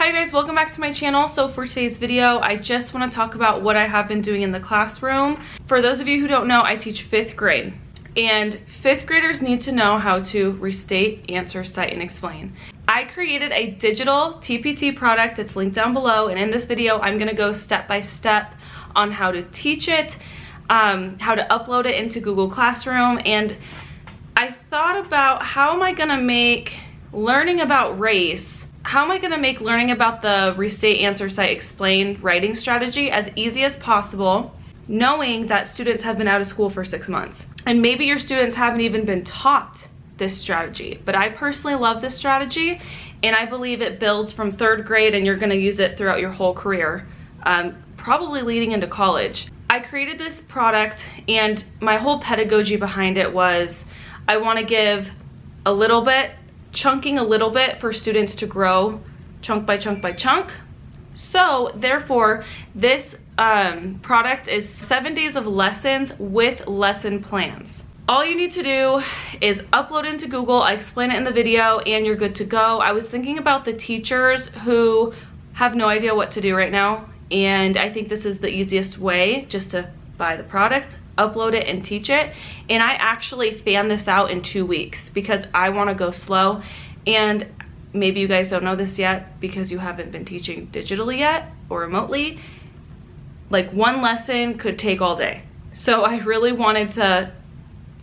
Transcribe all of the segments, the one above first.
Hi guys, welcome back to my channel. So for today's video, I just want to talk about what I have been doing in the classroom. For those of you who don't know, I teach 5th grade. And 5th graders need to know how to restate, answer, cite, and explain. I created a digital TPT product. It's linked down below. And in this video, I'm going to go step by step on how to teach it, how to upload it into Google Classroom. And I thought about how am I going to make learning about race, how am I going to make learning about the restate, answer, cite, explain writing strategy as easy as possible, knowing that students have been out of school for 6 months. And maybe your students haven't even been taught this strategy, but I personally love this strategy and I believe it builds from 3rd grade and you're going to use it throughout your whole career, probably leading into college. I created this product and my whole pedagogy behind it was I want to give a little bit, chunking a little bit for students to grow chunk by chunk by chunk. So therefore this product is 7 days of lessons with lesson plans. All you need to do is upload into Google. I explain it in the video and you're good to go. I was thinking about the teachers who have no idea what to do right now, and I think this is the easiest way, just to buy the product, upload it, and teach it. And I actually fanned this out in 2 weeks because I want to go slow. And maybe you guys don't know this yet because you haven't been teaching digitally yet or remotely. Like one lesson could take all day. So I really wanted to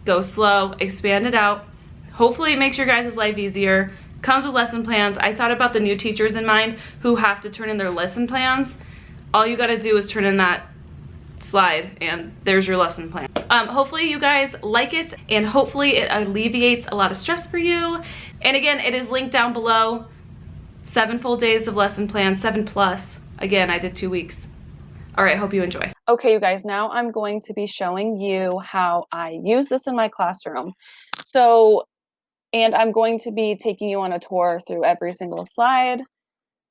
go slow, expand it out. Hopefully it makes your guys' life easier. Comes with lesson plans. I thought about the new teachers in mind who have to turn in their lesson plans. All you gotta do is turn in that slide and there's your lesson plan. Hopefully you guys like it and hopefully it alleviates a lot of stress for you. And again, it is linked down below. 7 full days of lesson plans, 7 plus. Again, I did 2 weeks. All right, hope you enjoy. Okay, you guys, now I'm going to be showing you how I use this in my classroom. And I'm going to be taking you on a tour through every single slide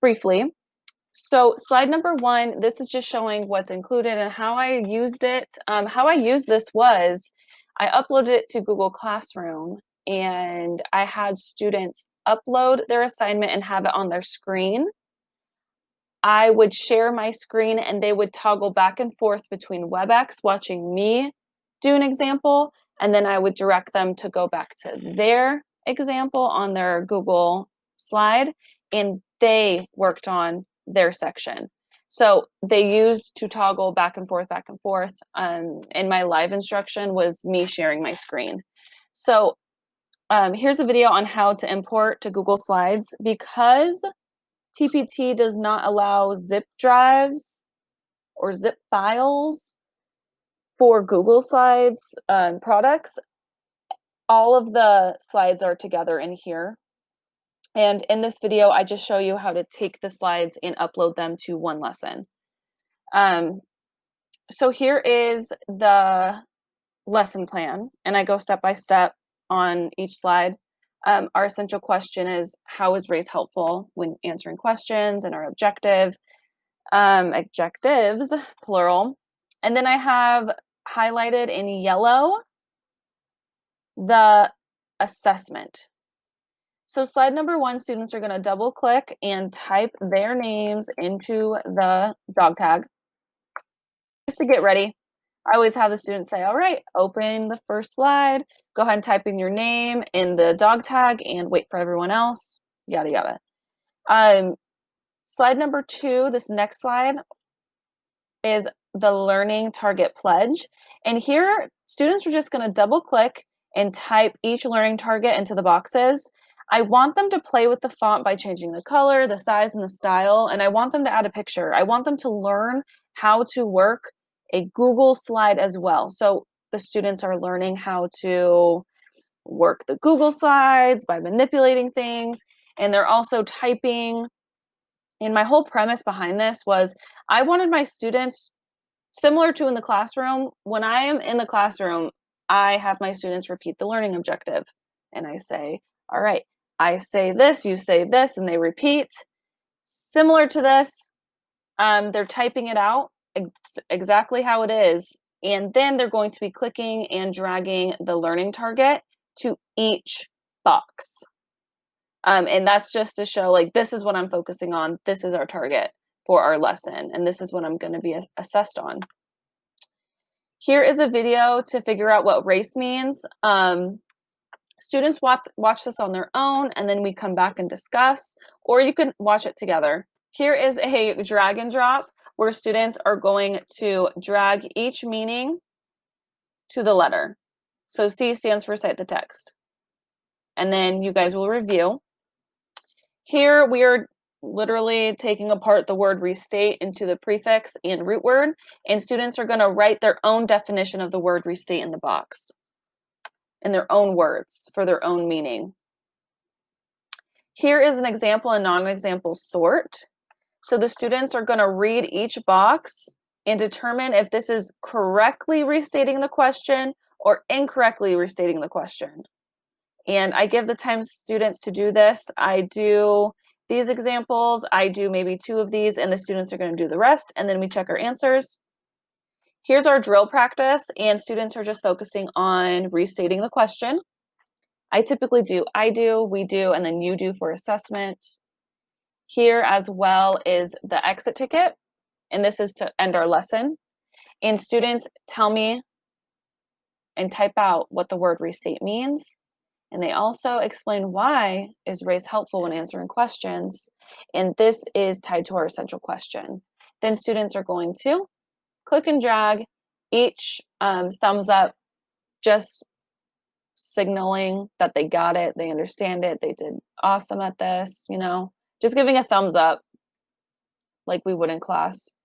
briefly. So slide number 1, this is just showing what's included and how I used it. How I used this was I uploaded it to Google Classroom and I had students upload their assignment and have it on their screen. I would share my screen and they would toggle back and forth between WebEx watching me do an example, and then I would direct them to go back to their example on their Google slide, and they worked on their section. So they used to toggle back and forth, and my live instruction was me sharing my screen. So here's a video on how to import to Google Slides. Because TPT does not allow zip drives or zip files for Google Slides products, all of the slides are together in here. And in this video, I just show you how to take the slides and upload them to one lesson. So here is the lesson plan, and I go step by step on each slide. Our essential question is, how is race helpful when answering questions, and our objectives, plural. And then I have highlighted in yellow the assessment. So slide number 1, students are going to double click and type their names into the dog tag. Just to get ready, I always have the students say, all right, open the first slide, go ahead and type in your name in the dog tag and wait for everyone else, yada, yada. Slide number 2, this next slide, is the learning target pledge. And here, students are just going to double click and type each learning target into the boxes. I want them to play with the font by changing the color, the size, and the style, and I want them to add a picture. I want them to learn how to work a Google slide as well. So the students are learning how to work the Google slides by manipulating things, and they're also typing. And my whole premise behind this was I wanted my students, similar to in the classroom, when I am in the classroom, I have my students repeat the learning objective. And I say, all right, I say this, you say this, and they repeat. Similar to this, they're typing it out exactly how it is. And then they're going to be clicking and dragging the learning target to each box. And that's just to show, like, this is what I'm focusing on. This is our target for our lesson, and this is what I'm going to be assessed on. Here is a video to figure out what race means. Students watch this on their own, and then we come back and discuss, or you can watch it together. Here is a drag and drop where students are going to drag each meaning to the letter. So C stands for cite the text. And then you guys will review. Here we are literally taking apart the word restate into the prefix and root word, and students are going to write their own definition of the word restate in the box, in their own words for their own meaning. Here is an example and non-example sort. So the students are going to read each box and determine if this is correctly restating the question or incorrectly restating the question. And I give the time students to do this. I do these examples, I do maybe 2 of these, and the students are going to do the rest, and then we check our answers. Here's our drill practice, and students are just focusing on restating the question. I typically do I do, we do, and then you do for assessment. Here as well is the exit ticket, and this is to end our lesson. And students tell me and type out what the word restate means. And they also explain why is RACE helpful when answering questions. And this is tied to our essential question. Then students are going to click and drag each thumbs up, just signaling that they got it, they understand it, they did awesome at this, you know, just giving a thumbs up like we would in class.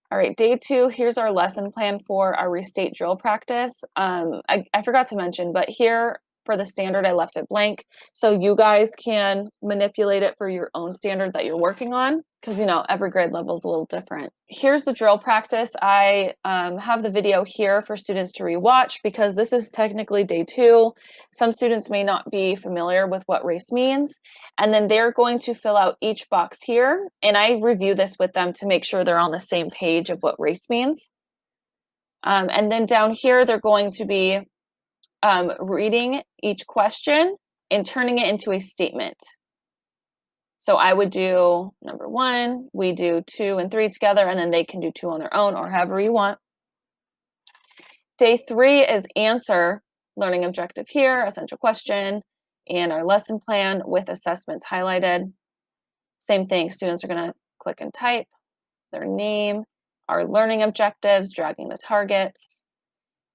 All right, day 2, here's our lesson plan for our restate drill practice. I forgot to mention, but here for the standard, I left it blank. So you guys can manipulate it for your own standard that you're working on, because, you know, every grade level is a little different. Here's the drill practice. I have the video here for students to rewatch because this is technically day 2. Some students may not be familiar with what race means, and then they're going to fill out each box here, and I review this with them to make sure they're on the same page of what race means. And then down here, they're going to be reading each question and turning it into a statement. So I would do number 1, we do 2 and 3 together, and then they can do 2 on their own or however you want. Day 3 is answer, learning objective here, essential question, and our lesson plan with assessments highlighted. Same thing, students are going to click and type their name, our learning objectives, dragging the targets.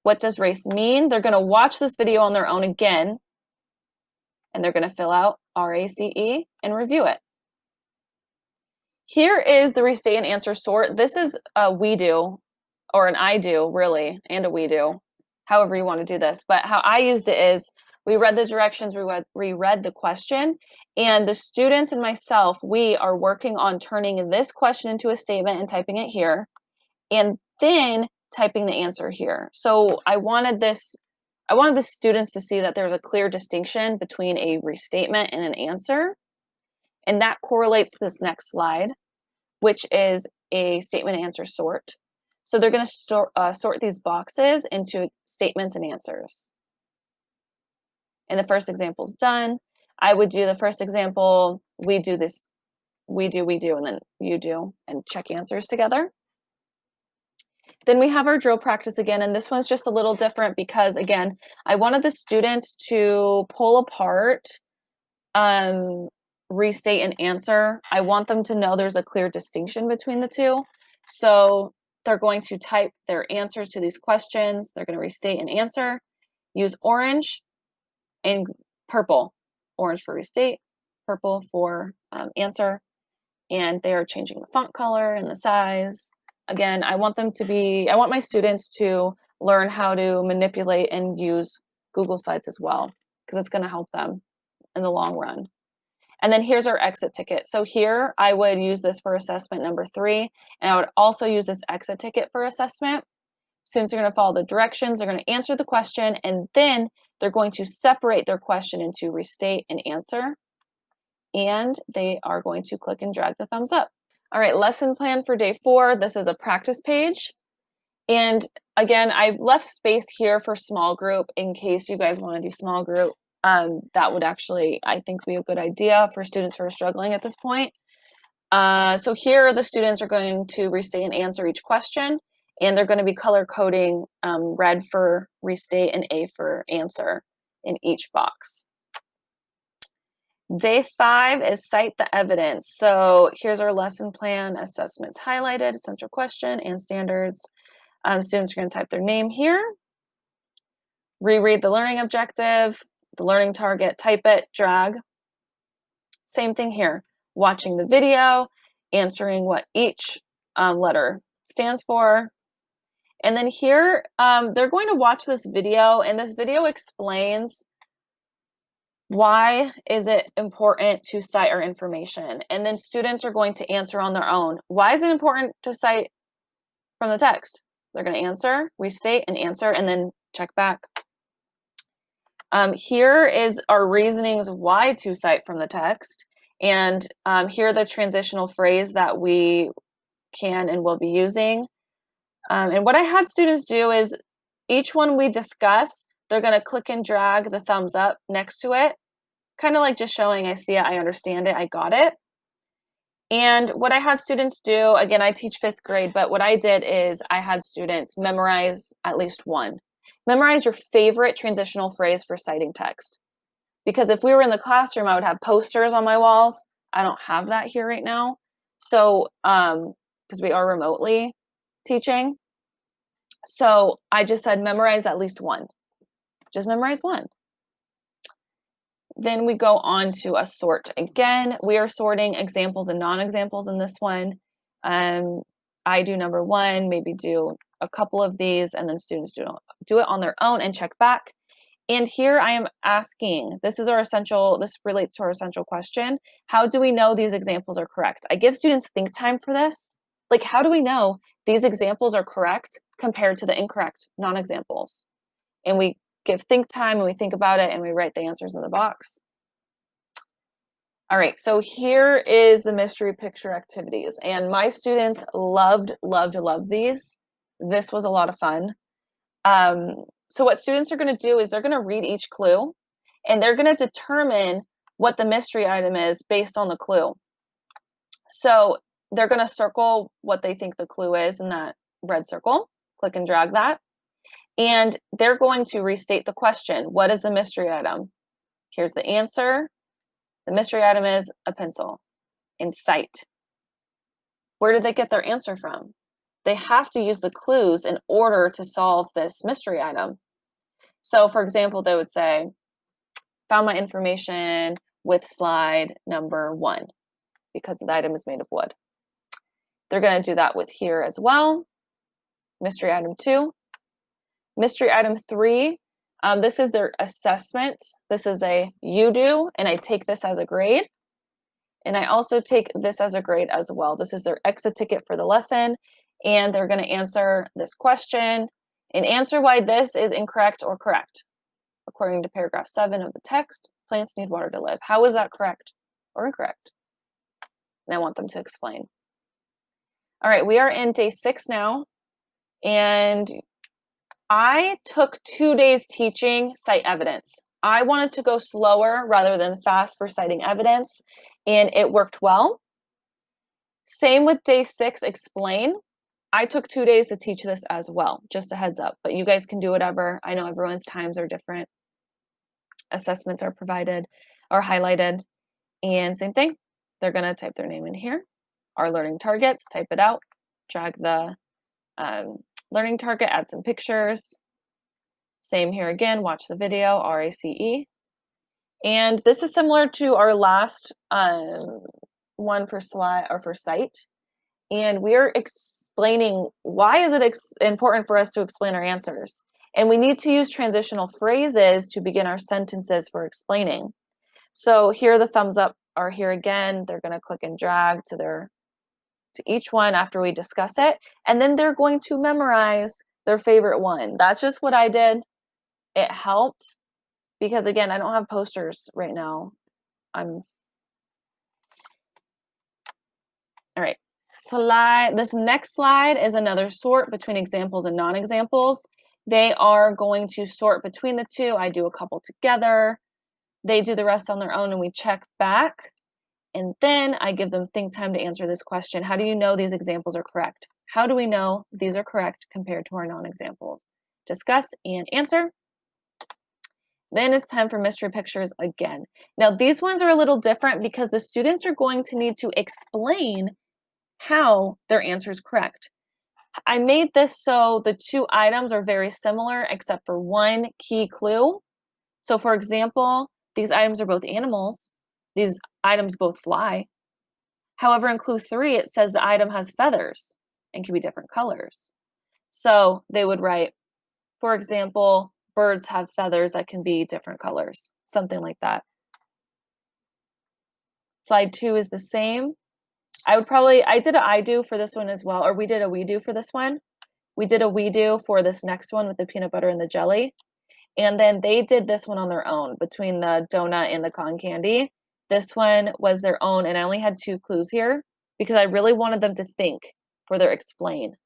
What does RACE mean? They're going to watch this video on their own again, and they're going to fill out R.A.C.E. and review it. Here is the restate and answer sort. This is a we do, or an I do, really, and a we do, however you want to do this. But how I used it is we read the directions, we read the question, and the students and myself, we are working on turning this question into a statement and typing it here, and then typing the answer here. So I wanted the students to see that there's a clear distinction between a restatement and an answer. And that correlates to this next slide, which is a statement answer sort. So they're going to sort these boxes into statements and answers. And the first example is done. I would do the first example, we do this, we do, and then you do, and check answers together. Then we have our drill practice again, and this one's just a little different because, again, I wanted the students to pull apart, restate and answer. I want them to know there's a clear distinction between the two. So they're going to type their answers to these questions. They're going to restate and answer. Use orange and purple. Orange for restate, purple for answer. And they are changing the font color and the size. Again, I want my students to learn how to manipulate and use Google Slides as well, because it's going to help them in the long run. And then here's our exit ticket. So here I would use this for assessment number 3, and I would also use this exit ticket for assessment. Students are going to follow the directions, they're going to answer the question, and then they're going to separate their question into restate and answer. And they are going to click and drag the thumbs up. All right, lesson plan for day 4. This is a practice page. And again, I left space here for small group in case you guys want to do small group. that would actually, I think, be a good idea for students who are struggling at this point. So here the students are going to restate and answer each question, and they're going to be color coding red for restate and A for answer in each box. Day 5 is cite the evidence. So here's our lesson plan, assessments highlighted, essential question, and standards. Students are going to type their name here, reread the learning objective, the learning target, type it, drag. Same thing here, watching the video, answering what each letter stands for. And then here, they're going to watch this video, and this video explains why is it important to cite our information. And then students are going to answer on their own. Why is it important to cite from the text? They're going to answer, restate, and answer, and then check back. Here is our reasonings why to cite from the text. And here are the transitional phrase that we can and will be using. And what I had students do is each one we discuss, they're going to click and drag the thumbs up next to it, kind of like just showing I see it, I understand it, I got it. And what I had students do, again, I teach 5th grade, but what I did is I had students memorize at least one. Memorize your favorite transitional phrase for citing text. Because if we were in the classroom, I would have posters on my walls. I don't have that here right now. So, because we are remotely teaching. So I just said memorize at least one. Just memorize one. Then we go on to a sort. Again, we are sorting examples and non-examples in this one. I do number 1, maybe do a couple of these, and then students do it on their own and check back. And here I am asking, this relates to our essential question. How do we know these examples are correct? I give students think time for this. Like, how do we know these examples are correct compared to the incorrect non-examples? And we give think time, and we think about it, and we write the answers in the box. All right, so here is the mystery picture activities. And my students loved these. This was a lot of fun. So what students are going to do is they're going to read each clue, and they're going to determine what the mystery item is based on the clue. So they're going to circle what they think the clue is in that red circle, click and drag that, and they're going to restate the question. What is the mystery item? Here's the answer. The mystery item is a pencil. In cite. Where did they get their answer from? They have to use the clues in order to solve this mystery item. So for example, they would say, found my information with slide number 1, because the item is made of wood. They're going to do that with here as well. Mystery item 2. Mystery item 3, this is their assessment. This is a you do, and I take this as a grade. And I also take this as a grade as well. This is their exit ticket for the lesson. And they're going to answer this question and answer why this is incorrect or correct. According to paragraph 7 of the text, plants need water to live. How is that correct or incorrect? And I want them to explain. All right, we are in day 6 now. And I took 2 days teaching cite evidence. I wanted to go slower rather than fast for citing evidence, and it worked well. Same with day 6, explain. I took 2 days to teach this as well, just a heads up, but you guys can do whatever. I know everyone's times are different. Assessments are provided or highlighted, and same thing. They're going to type their name in here. Our learning targets, type it out, drag the learning target, add some pictures. Same here again, watch the video, R.A.C.E. And this is similar to our last one for slide or for cite. And we are explaining why is it important for us to explain our answers. And we need to use transitional phrases to begin our sentences for explaining. So here the thumbs up are here again. They're going to click and drag to each one after we discuss it. And then they're going to memorize their favorite one. That's just what I did. It helped because, again, I don't have posters right now. All right. This next slide is another sort between examples and non-examples. They are going to sort between the two. I do a couple together. They do the rest on their own and we check back. And then I give them think time to answer this question. How do you know these examples are correct? How do we know these are correct compared to our non-examples? Discuss and answer. Then it's time for mystery pictures again. Now these ones are a little different because the students are going to need to explain how their answer is correct. I made this so the two items are very similar except for one key clue. So for example, these items are both animals. These items both fly. However, in clue 3, it says the item has feathers and can be different colors. So they would write, for example, birds have feathers that can be different colors, something like that. Slide 2 is the same. I did a I do for this one as well, or we did a we do for this one. We did a we do for this next one with the peanut butter and the jelly. And then they did this one on their own between the donut and the cotton candy. This one was their own, and I only had 2 clues here because I really wanted them to think for their explain.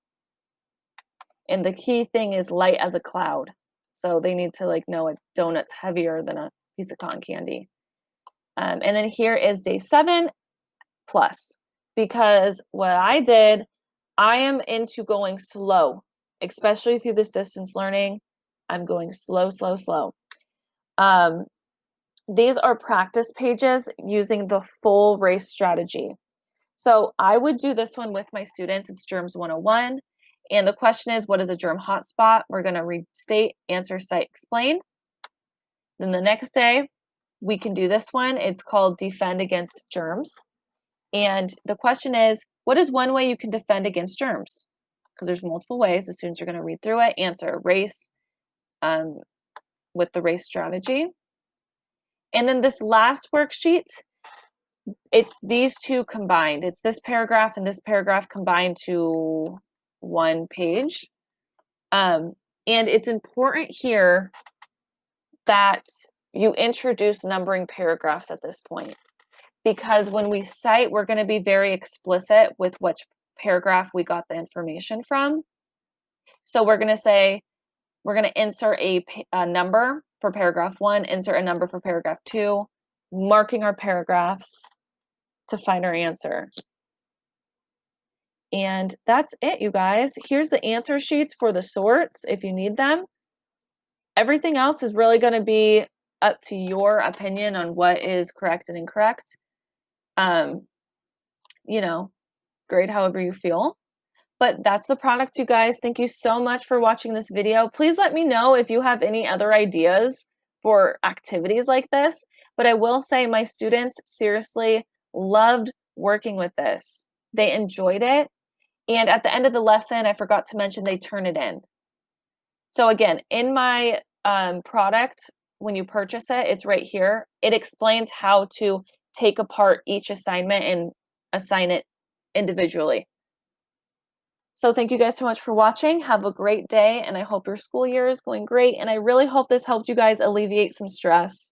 And the key thing is light as a cloud. So they need to like know a donut's heavier than a piece of cotton candy. And then here is day 7 plus, because what I did, I am into going slow, especially through this distance learning. I'm going slow, slow, slow. These are practice pages using the full R.A.C.E strategy. So I would do this one with my students. It's Germs 101. And the question is, what is a germ hotspot? We're going to restate, answer, cite, explain. Then the next day, we can do this one. It's called Defend Against Germs. And the question is, what is one way you can defend against germs? Because there's multiple ways. The students are going to read through it, answer R.A.C.E with the R.A.C.E strategy. And then this last worksheet, it's these two combined. It's this paragraph and this paragraph combined to one page. And it's important here that you introduce numbering paragraphs at this point, because when we cite, we're going to be very explicit with which paragraph we got the information from. So we're going to say, we're going to insert a number for paragraph 1, insert a number for paragraph 2, marking our paragraphs to find our answer. And that's it, you guys. Here's the answer sheets for the sorts if you need them. Everything else is really going to be up to your opinion on what is correct and incorrect. You know, grade however you feel. But that's the product, you guys. Thank you so much for watching this video. Please let me know if you have any other ideas for activities like this. But I will say my students seriously loved working with this. They enjoyed it. And at the end of the lesson, I forgot to mention they turn it in. So again, in my product, when you purchase it, it's right here. It explains how to take apart each assignment and assign it individually. So thank you guys so much for watching. Have a great day, and I hope your school year is going great. And I really hope this helped you guys alleviate some stress.